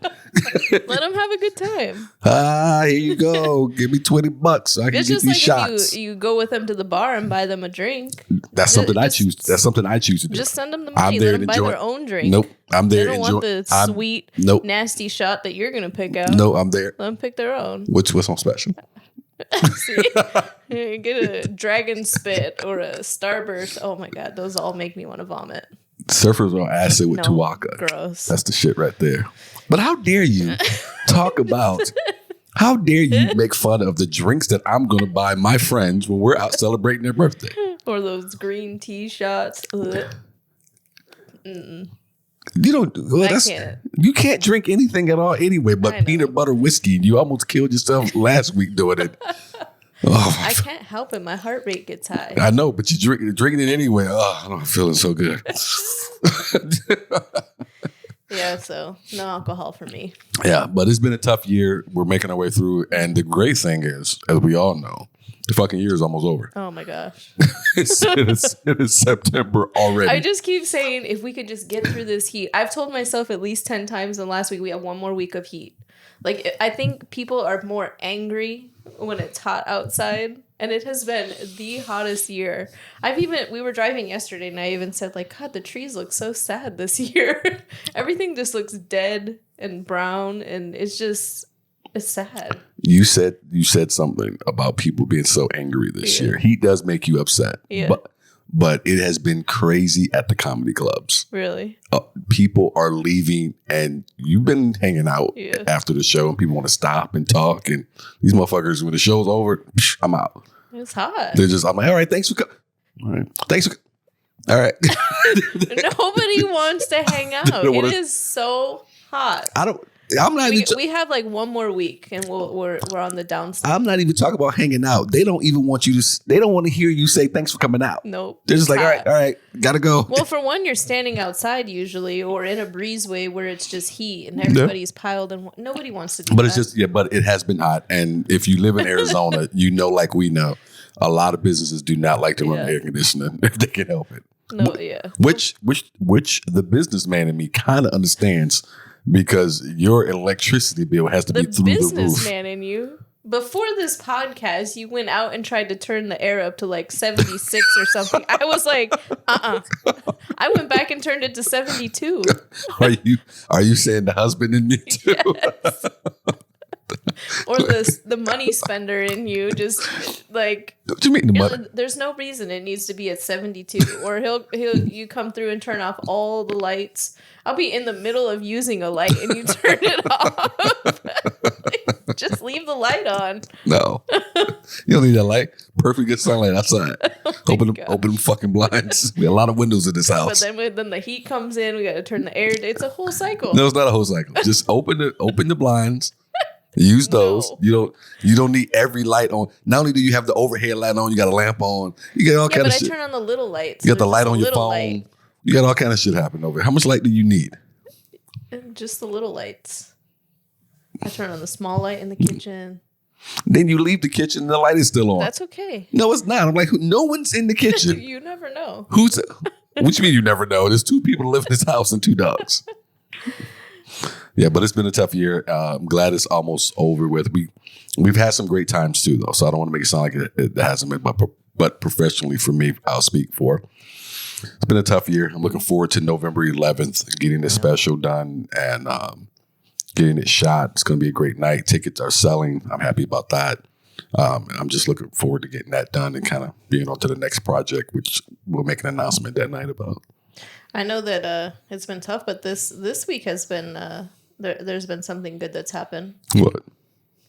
Let them have a good time. Here you go. Give me $20 so I can get these shots. If you go with them to the bar and buy them a drink. That's something I choose. That's something I choose to do. Just send them the money. Let them buy their own drink. Nope. I'm there. They don't want the sweet, nasty shot that you're going to pick out. No, I'm there. Let them pick their own. What's on special? See? Get a dragon spit or a starburst. Oh my God. Those all make me want to vomit. Surfers on acid with Tuwaka. Gross. That's the shit right there. But how dare you talk about, how dare you make fun of the drinks that I'm going to buy my friends when we're out celebrating their birthday? Or those green tea shots. You don't. Well, you can't drink anything at all anyway, but peanut butter whiskey. You almost killed yourself last week doing it. Oh, I can't help it. My heart rate gets high. I know, but you're drinking it anyway. Oh, I'm feeling so good. Yeah, so no alcohol for me. Yeah, but it's been a tough year. We're making our way through. And the great thing is, as we all know, The fucking year is almost over. Oh my gosh. it is September already. I just keep saying if we could just get through this heat. I've told myself at least 10 times in the last week we have one more week of heat. Like, I think people are more angry when it's hot outside. And it has been the hottest year. We were driving yesterday and I even said, like, God, the trees look so sad this year. Everything just looks dead and brown and it's sad. You said something about people being so angry this year. Heat does make you upset. Yeah. But it has been crazy at the comedy clubs. Really? People are leaving, and you've been hanging out after the show, and people want to stop and talk. And these motherfuckers, when the show's over, I'm out. It's hot. I'm like, all right, thanks for coming. All right, thanks for all right. Nobody wants to hang out. It is so hot. We have like one more week, and we're on the downside. I'm not even talking about hanging out. They don't even want you to. They don't want to hear you say thanks for coming out. Nope. They're just like, all right, gotta go. Well, for one, you're standing outside usually, or in a breezeway where it's just heat and everybody's piled, and nobody wants to do that. But it's just but it has been hot, and if you live in Arizona, like we know, a lot of businesses do not like to run air conditioning if they can help it. No, yeah. Which the businessman in me kind of understands. Because your electricity bill has to be through the roof. The businessman in you. Before this podcast, you went out and tried to turn the air up to like 76 or something. I was like, I went back and turned it to 72. Are you saying the husband in me too? Yes. Or the money spender in you, just like, what do you mean the money? There's no reason it needs to be at 72. Or you come through and turn off all the lights. I'll be in the middle of using a light and you turn it off. Like, just leave the light on. No, you don't need that light. Perfect good sunlight outside. Open them fucking blinds. We have a lot of windows in this house. But then the heat comes in. We got to turn the air. It's a whole cycle. No, it's not a whole cycle. Just open the blinds. Use those. No. You don't need every light on. Not only do you have the overhead light on, you got a lamp on. You get all kind of shit. But I turn on the little lights. You got the light on your phone. Light. You got all kind of shit happening over here. How much light do you need? Just the little lights. I turn on the small light in the kitchen. Then you leave the kitchen and the light is still on. That's okay. No, it's not. I'm like, no one's in the kitchen. You never know. What you mean you never know? There's 2 people who live in this house and 2 dogs. Yeah, but it's been a tough year. I'm glad it's almost over with. We've had some great times too, though. So I don't want to make it sound like it hasn't been, but professionally for me, I'll speak for. It's been a tough year. I'm looking forward to November 11th, getting this special done and getting it shot. It's going to be a great night. Tickets are selling. I'm happy about that. I'm just looking forward to getting that done and kind of being on to the next project, which we'll make an announcement that night about. I know that it's been tough, but this week has been there's been something good that's happened. What?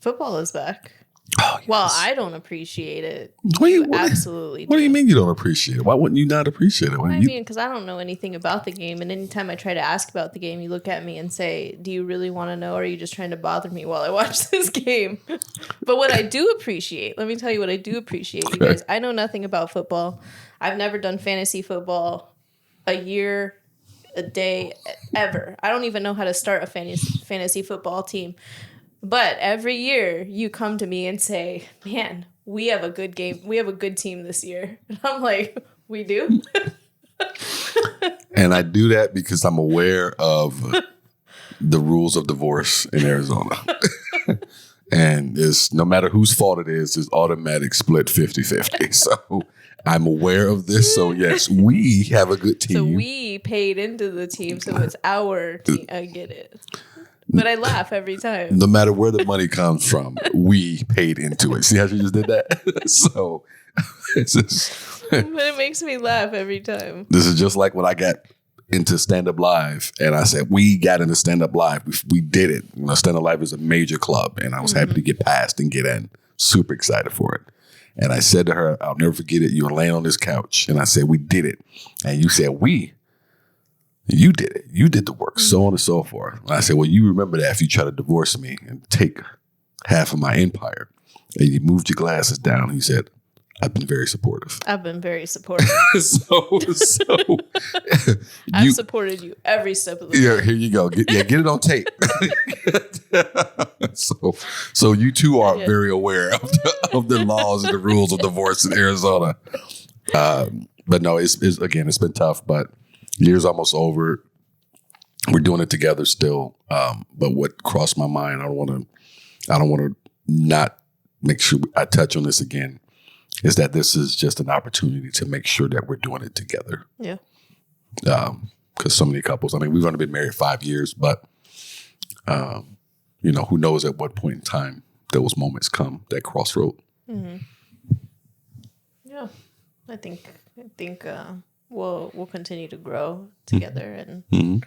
Football is back. Oh, yes. Well, I don't appreciate it. You absolutely do. What do you mean you don't appreciate it? Why wouldn't you not appreciate it? I mean, because I don't know anything about the game. And anytime I try to ask about the game, you look at me and say, do you really want to know? Or are you just trying to bother me while I watch this game? But what I do appreciate, let me tell you what I do appreciate. You guys, I know nothing about football. I've never done fantasy football a year, a day, ever. I don't even know how to start a fantasy football team. But every year you come to me and say, man, we have a good game. We have a good team this year. And I'm like, we do? And I do that because I'm aware of the rules of divorce in Arizona. And it's no matter whose fault it is, it's automatic split 50-50. So I'm aware of this. So yes, we have a good team. So we paid into the team. So it's our team. I get it. But I laugh every time. No matter where the money comes from, we paid into it. See how she just did that? So it's just... But it makes me laugh every time. This is just like when I got into stand-up live and I said, we got into stand-up live. We did it. You know, stand-up live is a major club and I was happy to get past and get in. Super excited for it. And I said to her, I'll never forget it. You were laying on this couch and I said, we did it. And you said, you did it. You did the work, so on and so forth. And I said, well, you remember that if you try to divorce me and take half of my empire. And you moved your glasses down. He said, I've been very supportive. I've been very supportive. so I've supported you every step of the way. Yeah, here you go. Get it on tape. So you two are very aware of the laws and the rules of divorce in Arizona. But no, it's been tough, but year's almost over. We're doing it together still. But what crossed my mind, I don't want to not make sure I touch on this again, is that this is just an opportunity to make sure that we're doing it together. Yeah. Because so many couples, I mean, we've only been married 5 years, but, who knows at what point in time those moments come, that crossroad. Mm-hmm. Yeah. I think we'll continue to grow together. And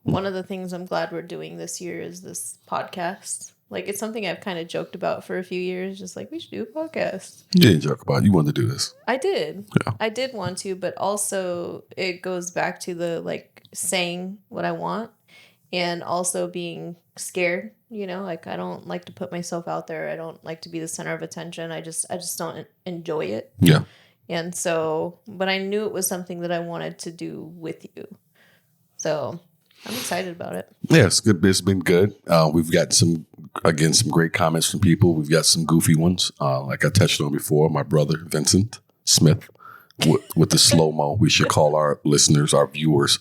one of the things I'm glad we're doing this year is this podcast. Like, it's something I've kind of joked about for a few years, just like, we should do a podcast. You didn't joke about it. You wanted to do this. I did. Yeah. I did want to, but also it goes back to the, like, saying what I want and also being scared, like, I don't like to put myself out there. I don't like to be the center of attention. I just don't enjoy it. Yeah. And so, but I knew it was something that I wanted to do with you. So I'm excited about it. Yeah, it's good. It's been good. We've got some great comments from people. We've got some goofy ones. Like I touched on before, my brother, Vincent Smith, with the slow-mo. We should call our listeners, our viewers.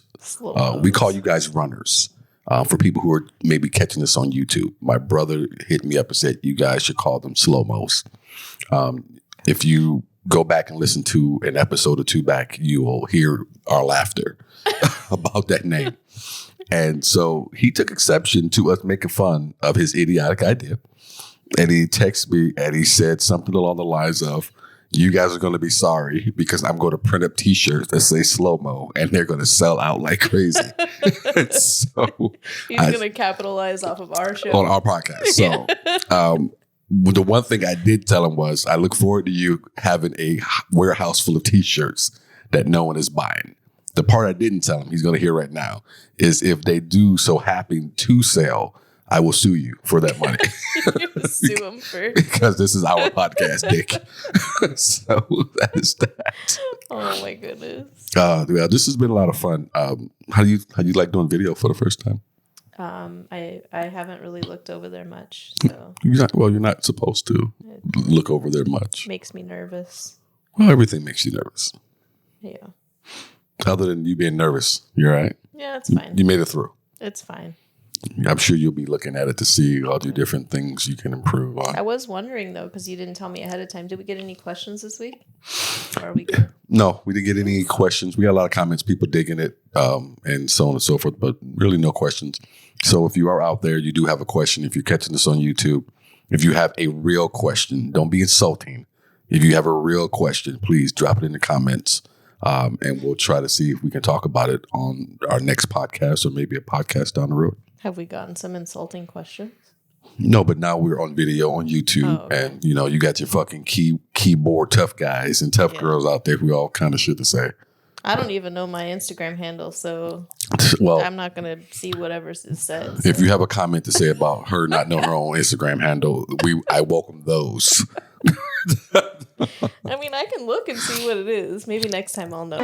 We call you guys runners. For people who are maybe catching this on YouTube, my brother hit me up and said, you guys should call them slow-mos. If you go back and listen to an episode or two back, you will hear our laughter about that name. And so he took exception to us making fun of his idiotic idea. And he texted me and he said something along the lines of, you guys are going to be sorry because I'm going to print up T-shirts that say slow-mo and they're going to sell out like crazy. So he's going to capitalize off of our show. On our podcast. So the one thing I did tell him was, I look forward to you having a warehouse full of T-shirts that no one is buying. The part I didn't tell him, he's going to hear right now, is if they do so happen to sell, I will sue you for that money. Sue him for because this is our podcast, Dick. So that is that. Oh my goodness. Yeah, this has been a lot of fun. How do you like doing video for the first time? I haven't really looked over there much. So you're not supposed to look over there much. Makes me nervous. Well, everything makes you nervous. Yeah. Other than you being nervous, you're right. Yeah, it's fine. You made it through. It's fine. I'm sure you'll be looking at it to see all the different things you can improve on. I was wondering, though, because you didn't tell me ahead of time. Did we get any questions this week? Or are we good? No, we didn't get any questions. We got a lot of comments, people digging it, and so on and so forth, but really no questions. So if you are out there, you do have a question. If you're catching this on YouTube, if you have a real question, don't be insulting. If you have a real question, please drop it in the comments. And we'll try to see if we can talk about it on our next podcast or maybe a podcast down the road. Have we gotten some insulting questions? No, but now we're on video on YouTube. Oh, okay. And, you got your fucking keyboard tough guys and tough girls out there who all kind of shit to say. I don't even know my Instagram handle, so I'm not going to see whatever it says. If you have a comment to say about her not knowing her own Instagram handle, I welcome those. I mean, I can look and see what it is. Maybe next time I'll know.